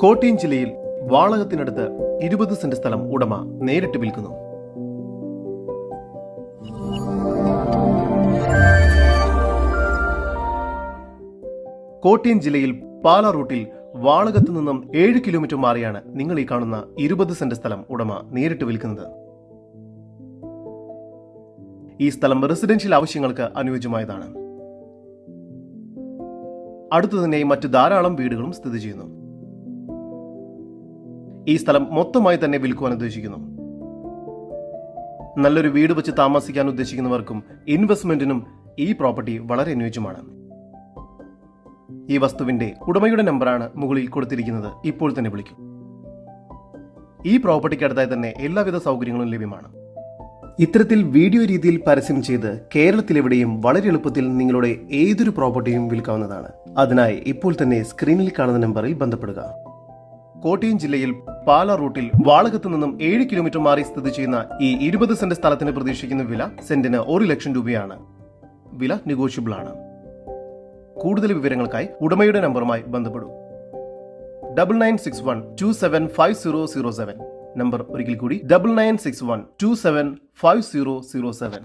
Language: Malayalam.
കോട്ടയം ജില്ലയിൽ വാളകത്തിനടുത്ത് 20 സെന്റ് സ്ഥലം ഉടമ നേരിട്ട് വിൽക്കുന്നു. കോട്ടയം ജില്ലയിൽ പാലാ റൂട്ടിൽ വാളകത്തു നിന്നും 7 കിലോമീറ്റർ മാറിയാണ് നിങ്ങൾ ഈ കാണുന്ന 20 സെന്റ് സ്ഥലം ഉടമ നേരിട്ട് വിൽക്കുന്നത്. ഈ സ്ഥലം റെസിഡൻഷ്യൽ ആവശ്യങ്ങൾക്ക് അനുയോജ്യമായതാണ്. അടുത്തു തന്നെ മറ്റു ധാരാളം വീടുകളും സ്ഥിതി ചെയ്യുന്നു. ഈ സ്ഥലം മൊത്തമായി തന്നെ വിൽക്കുവാൻ ഉദ്ദേശിക്കുന്നു. നല്ലൊരു വീട് വെച്ച് താമസിക്കാൻ ഉദ്ദേശിക്കുന്നവർക്കും ഇൻവെസ്റ്റ്മെന്റിനും ഈ പ്രോപ്പർട്ടി വളരെ അനുയോജ്യമാണ്. ഈ വസ്തുവിന്റെ ഉടമയുടെ നമ്പറാണ് മുകളിൽ കൊടുത്തിരിക്കുന്നത്. ഇപ്പോൾ തന്നെ വിളിക്കും. ഈ പ്രോപ്പർട്ടിക്ക് അടുത്തായി തന്നെ എല്ലാവിധ സൗകര്യങ്ങളും ലഭ്യമാണ്. ഇത്തരത്തിൽ വീഡിയോ രീതിയിൽ പരസ്യം ചെയ്ത് കേരളത്തിലെവിടെയും വളരെ എളുപ്പത്തിൽ നിങ്ങളുടെ ഏതൊരു പ്രോപ്പർട്ടിയും വിൽക്കാവുന്നതാണ്. അതിനായി ഇപ്പോൾ തന്നെ സ്ക്രീനിൽ കാണുന്ന നമ്പറിൽ ബന്ധപ്പെടുക. കോട്ടയം ജില്ലയിൽ പാലാ റൂട്ടിൽ വാളകത്ത് നിന്നും 7 കിലോമീറ്റർ മാറി സ്ഥിതി ചെയ്യുന്ന ഈ 20 സെന്റ് സ്ഥലത്തിന് പ്രതീക്ഷിക്കുന്ന വില സെന്റിന് 1 ലക്ഷം രൂപയാണ്. വില നെഗോഷ്യബിൾ ആണ്. കൂടുതൽ വിവരങ്ങൾക്കായി ഉടമയുടെ നമ്പറുമായി ബന്ധപ്പെടൂ. 9961275007. നമ്പർ ഒരിക്കൽ കൂടി 9961275007.